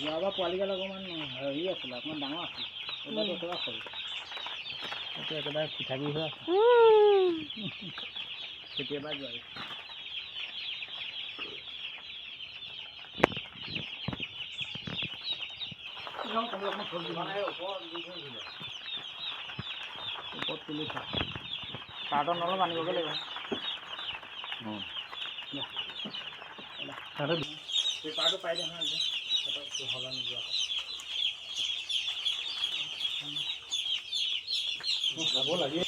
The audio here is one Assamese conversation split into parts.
যোৱাবাৰ পোৱালিগাল অকণমান হেৰি আছিলে, অকণমান ডাঙৰ আছিলে, এইবাৰতো একেবাৰে সৰু, এতিয়া একেবাৰে পিঠাগুড়ি হৈ আছে, কেতিয়াবা যোৱাৰি ওপৰত তুলি থোৱা কাৰ্টন অলপ আনিবগৈ লাগিব। পেপাৰটো পাই দে নহয় হলা নোযোৱা খাব লাগে।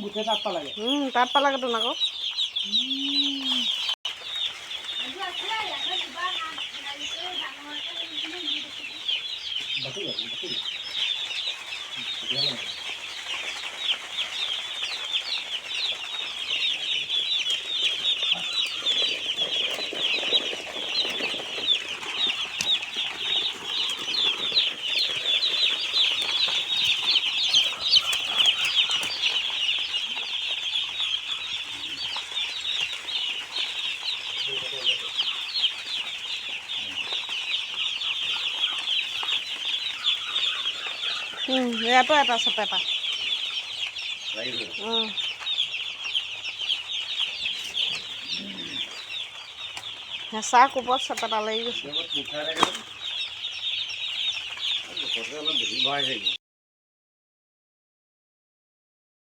গোটেই তাত পালাগে তাত পালাগে তোন আকৌ ইয়াতো এটা আছে পেপা হেঁচা কোবত চেপেটা লাগি গৈছে।